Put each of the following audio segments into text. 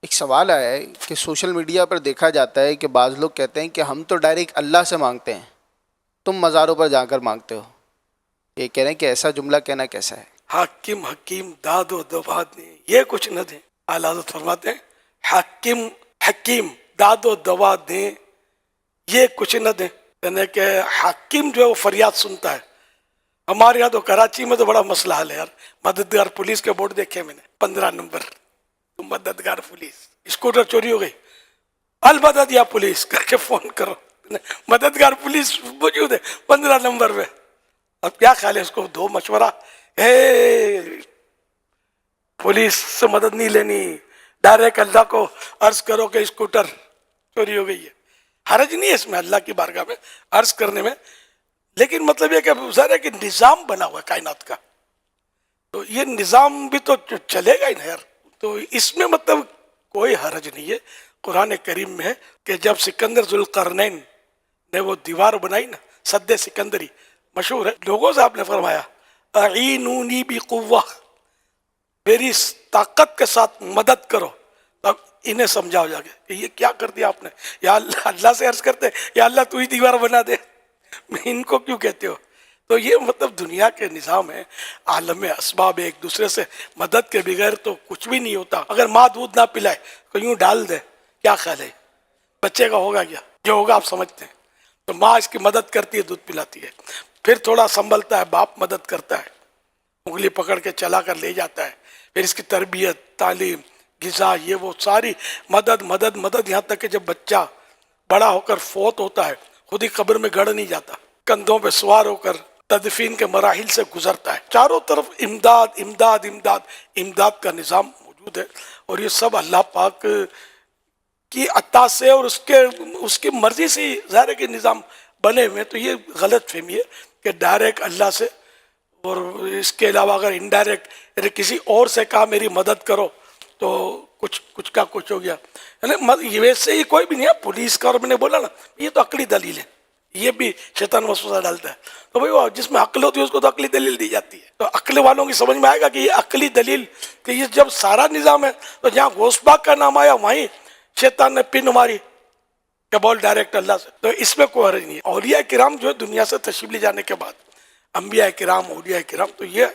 ایک سوال آیا ہے کہ سوشل میڈیا پر دیکھا جاتا ہے کہ بعض لوگ کہتے ہیں کہ ہم تو ڈائریکٹ اللہ سے مانگتے ہیں، تم مزاروں پر جا کر مانگتے ہو۔ یہ کہہ رہے ہیں کہ ایسا جملہ کہنا کیسا ہے؟ حاکم حکیم داد و دباد نے یہ کچھ نہ دیں۔ اعلیٰ حضرت فرماتے ہیں حاکم حکیم داد و دباد دیں یہ کچھ نہ دیں، یعنی کہ حاکم جو ہے وہ فریاد سنتا ہے۔ ہمارے یہاں تو کراچی میں تو بڑا مسئلہ حل ہے یار، مددگار پولیس کے بورڈ دیکھے میں نے 15 نمبر، مددگار پولیس، اسکوٹر چوری ہو گئی، المدد یا پولیس کر کے فون کرو، مددگار پولیس موجود ہے 15 نمبر میں۔ اب کیا خیال ہے اس کو دو مشورہ، پولیس سے مدد نہیں لینی، ڈائریکٹ اللہ کو عرض کرو کہ اسکوٹر چوری ہو گئی ہے۔ حرج نہیں ہے اس میں اللہ کی بارگاہ میں عرض کرنے میں، لیکن مطلب یہ کہ ظاہر ہے کہ نظام بنا ہوا ہے کائنات کا، تو یہ نظام بھی تو چلے گا ہی نا یار، تو اس میں مطلب کوئی حرج نہیں ہے۔ قرآن کریم میں ہے کہ جب سکندر ذوالقرنین نے وہ دیوار بنائی نا، سد سکندری مشہور ہے، لوگوں سے آپ نے فرمایا اعینونی بقوہ، میری طاقت کے ساتھ مدد کرو۔ اب انہیں سمجھاؤ جا کے کہ یہ کیا کر دیا آپ نے، یا اللہ سے عرض کرتے یا اللہ تو ہی دیوار بنا دے، ان کو کیوں کہتے ہو؟ تو یہ مطلب دنیا کے نظام ہے، عالم اسباب ایک دوسرے سے مدد کے بغیر تو کچھ بھی نہیں ہوتا۔ اگر ماں دودھ نہ پلائے تو یوں ڈال دے، کیا خیال ہے بچے کا ہوگا کیا؟ جو ہوگا آپ سمجھتے ہیں۔ تو ماں اس کی مدد کرتی ہے، دودھ پلاتی ہے، پھر تھوڑا سنبھلتا ہے، باپ مدد کرتا ہے، انگلی پکڑ کے چلا کر لے جاتا ہے، پھر اس کی تربیت، تعلیم، غذا، یہ وہ ساری مدد مدد مدد، یہاں تک کہ جب بچہ بڑا ہو کر فوت ہوتا ہے خود ہی قبر میں گڑ نہیں جاتا، کندھوں پہ سوار ہو کر تدفین کے مراحل سے گزرتا ہے۔ چاروں طرف امداد امداد امداد امداد کا نظام موجود ہے، اور یہ سب اللہ پاک کی عطا سے اور اس کی مرضی سے ظاہر ہے کہ نظام بنے ہوئے ہیں۔ تو یہ غلط فہمی ہے کہ ڈائریکٹ اللہ سے، اور اس کے علاوہ اگر انڈائریکٹ یعنی کسی اور سے کہا میری مدد کرو تو کچھ کا کچھ ہو گیا، یعنی ویسے ہی کوئی بھی نہیں ہے پولیس کا، اور میں نے بولا نا یہ تو عقلی دلیل ہے، یہ بھی شیطان وسوسہ ڈالتا ہے، تو بھائی وہ جس میں عقل ہوتی ہے اس کو تو عقلی دلیل دی جاتی ہے۔ تو عقل والوں کی سمجھ میں آئے گا کہ یہ عقلی دلیل، کہ یہ جب سارا نظام ہے تو جہاں غوث پاک کا نام آیا وہیں شیطان نے پن ماری کہ بول ڈائریکٹ اللہ سے، تو اس میں کوئی حرج نہیں ہے۔ اولیاء کرام جو ہے دنیا سے تشریف لے جانے کے بعد، انبیاء کرام، اولیاء کرام، تو یہ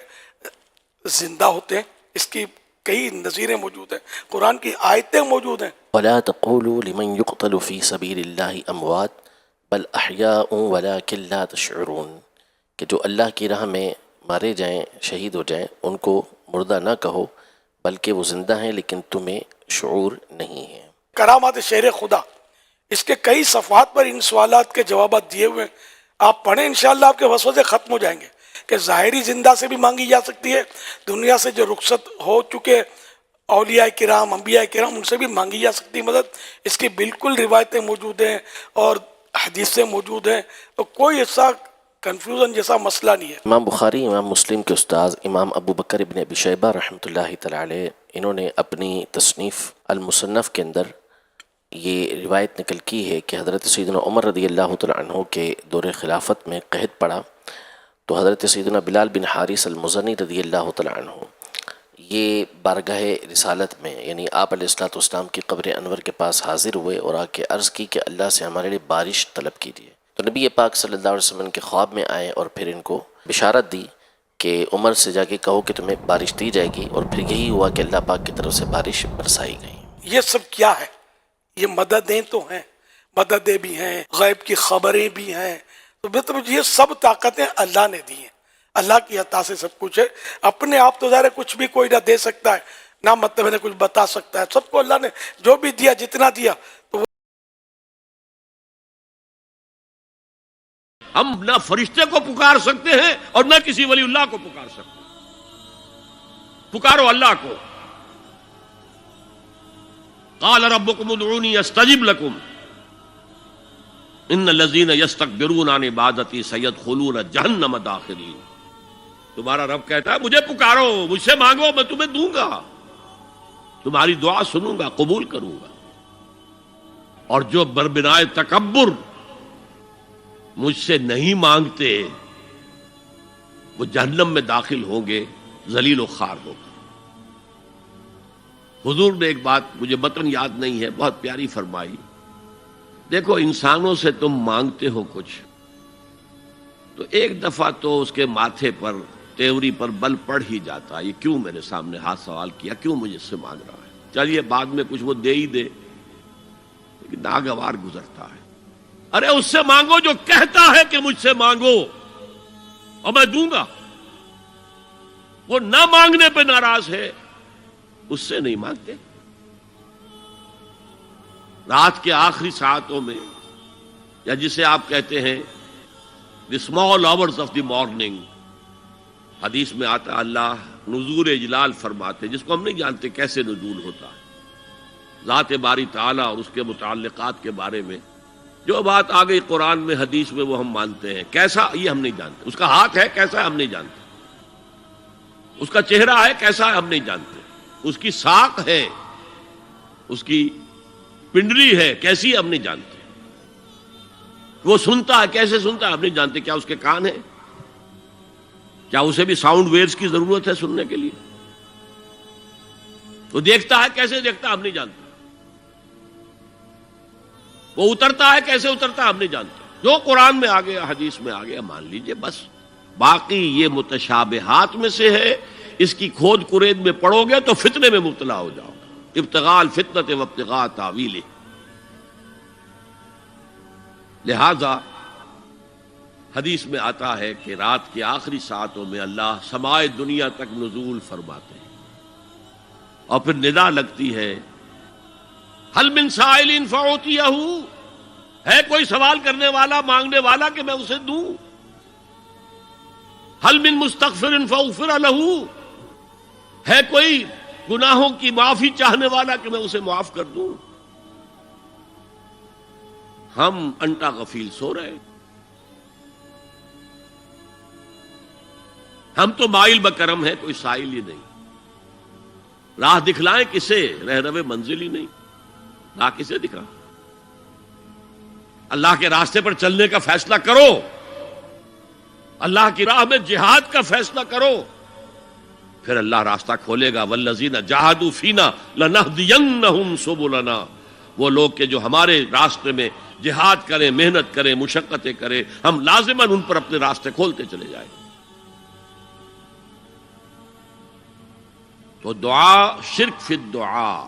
زندہ ہوتے ہیں، اس کی کئی نظیریں موجود ہیں، قرآن کی آیتیں موجود ہیں۔ ولا تقولوا لمن يقتل في سبيل الله اموات بل احياء ولكن لا تشعرون، کہ جو اللہ کی راہ میں مارے جائیں، شہید ہو جائیں، ان کو مردہ نہ کہو بلکہ وہ زندہ ہیں لیکن تمہیں شعور نہیں ہے۔ کرامات شہر خدا، اس کے کئی صفحات پر ان سوالات کے جوابات دیے ہوئے ہیں، آپ پڑھیں انشاءاللہ آپ کے وسوسے ختم ہو جائیں گے کہ ظاہری زندہ سے بھی مانگی جا سکتی ہے، دنیا سے جو رخصت ہو چکے اولیاء کرام، انبیاء کرام، ان سے بھی مانگی جا سکتی مدد، اس کی بالکل روایتیں موجود ہیں اور حدیثیں موجود ہیں، تو کوئی ایسا کنفیوژن جیسا مسئلہ نہیں ہے۔ امام بخاری، امام مسلم کے استاذ امام ابو بکر ابن ابی شیبہ رحمۃ اللہ تعالی علیہ، انہوں نے اپنی تصنیف المصنف کے اندر یہ روایت نقل کی ہے کہ حضرت سیدنا عمر رضی اللہ تعالیٰ عنہ کے دور خلافت میں قحط پڑا، تو حضرت سیدنا بلال بن حارث المزنی رضی اللہ تعالیٰ عنہ یہ بارگاہ رسالت میں یعنی آپ علیہ الصلوۃ والسلام کی قبر انور کے پاس حاضر ہوئے اور آ کے عرض کی کہ اللہ سے ہمارے لیے بارش طلب کیجیے۔ تو نبی پاک صلی اللہ علیہ وسلم کے خواب میں آئے اور پھر ان کو بشارت دی کہ عمر سے جا کے کہو کہ تمہیں بارش دی جائے گی، اور پھر یہی ہوا کہ اللہ پاک کی طرف سے بارش برسائی گئی۔ یہ سب کیا ہے؟ یہ مددیں تو ہیں، مددیں بھی ہیں، غیب کی خبریں بھی ہیں، تو مطلب یہ سب طاقتیں اللہ نے دی ہیں، اللہ کی عطا سے سب کچھ ہے۔ اپنے آپ تو ظاہر ہے کچھ بھی کوئی نہ دے سکتا ہے، نہ مطلب ہے کچھ بتا سکتا ہے، سب کو اللہ نے جو بھی دیا، جتنا دیا، تو ہم نہ فرشتے کو پکار سکتے ہیں اور نہ کسی ولی اللہ کو پکار سکتے ہیں۔ پکارو اللہ کو، قال ربکم ادعونی استجب لکم ان الذین یستکبرون عن عبادتی سیدخلون جہنم داخرین۔ تمہارا رب کہتا ہے مجھے پکارو، مجھ سے مانگو، میں تمہیں دوں گا، تمہاری دعا سنوں گا، قبول کروں گا، اور جو بربنائے تکبر مجھ سے نہیں مانگتے وہ جہنم میں داخل ہوں گے، ذلیل و خوار ہو گے۔ حضور نے ایک بات مجھے متن یاد نہیں ہے بہت پیاری فرمائی. دیکھو انسانوں سے تم مانگتے ہو کچھ تو ایک دفعہ تو اس کے ماتھے پر تیوری پر بل پڑ ہی جاتا ہے, یہ کیوں میرے سامنے ہاتھ سوال کیا, کیوں مجھے اس سے مانگ رہا ہے, چلیے بعد میں کچھ وہ دے ہی دے, لیکن ناگوار گزرتا ہے. ارے اس سے مانگو جو کہتا ہے کہ مجھ سے مانگو اور میں دوں گا. وہ نہ مانگنے پہ ناراض ہے, اس سے نہیں مانگتے. رات کے آخری ساعتوں میں, یا جسے آپ کہتے ہیں the small hours of the morning, حدیث میں آتا اللہ نزول اجلال فرماتے, جس کو ہم نہیں جانتے کیسے نزول ہوتا ہے, ذات باری تعالیٰ اور اس کے متعلقات کے بارے میں جو بات آ گئی قرآن میں حدیث میں وہ ہم مانتے ہیں. کیسا یہ ہم نہیں جانتے, اس کا ہاتھ ہے کیسا ہے ہم نہیں جانتے, اس کا چہرہ ہے کیسا ہے ہم نہیں جانتے, اس کی ساق ہے, اس کی پنڈلی ہے کیسی ہے ہم نہیں جانتے, وہ سنتا ہے کیسے سنتا ہے ہم نہیں جانتے, کیا اس کے کان ہیں, کیا اسے بھی ساؤنڈ ویوز کی ضرورت ہے سننے کے لیے, وہ دیکھتا ہے کیسے دیکھتا ہے ہم نہیں جانتے, وہ اترتا ہے کیسے اترتا ہے ہم نہیں جانتے. جو قرآن میں آ گیا حدیث میں آ گیا مان لیجئے بس. باقی یہ متشابہات میں سے ہے, اس کی کھود کرید میں پڑو گے تو فتنے میں مبتلا ہو جاؤ گے. ابتغاء الفتنۃ وابتغاء تاویلہ. لہذا حدیث میں آتا ہے کہ رات کی آخری ساعتوں میں اللہ سمائے دنیا تک نزول فرماتے ہیں, اور پھر ندا لگتی ہے حل من سائل فاعطیہ, ہے کوئی سوال کرنے والا مانگنے والا کہ میں اسے دوں. حل من مستغفر فاغفر لہ, ہے کوئی گناہوں کی معافی چاہنے والا کہ میں اسے معاف کر دوں. ہم انٹا غفیل سو رہے, ہم تو مائل بکرم ہے, کوئی سائل ہی نہیں. راہ دکھلائیں کسے, رہنو منزل ہی نہیں, راہ کسے دکھا. اللہ کے راستے پر چلنے کا فیصلہ کرو, اللہ کی راہ میں جہاد کا فیصلہ کرو, پھر اللہ راستہ کھولے گا. والذین جاہدوا فینا لنہدینہم سبلنا, وہ لوگ کہ جو ہمارے راستے میں جہاد کریں, محنت کریں, مشقتیں کریں, ہم لازماً ان پر اپنے راستے کھولتے چلے جائیں. تو دعا شرک فی الدعا,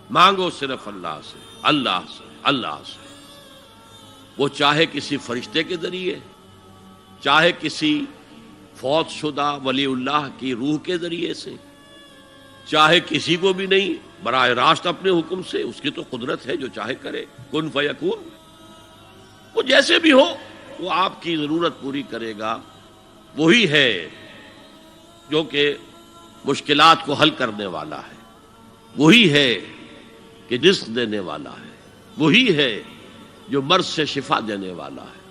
مانگو صرف اللہ سے, اللہ سے, اللہ سے. وہ چاہے کسی فرشتے کے ذریعے, چاہے کسی فوت شدہ ولی اللہ کی روح کے ذریعے سے, چاہے کسی کو بھی نہیں, براہ راست اپنے حکم سے. اس کی تو قدرت ہے, جو چاہے کرے, کن فیکون. وہ جیسے بھی ہو وہ آپ کی ضرورت پوری کرے گا. وہی ہے جو کہ مشکلات کو حل کرنے والا ہے, وہی ہے کہ رزق دینے والا ہے, وہی ہے جو مرض سے شفا دینے والا ہے.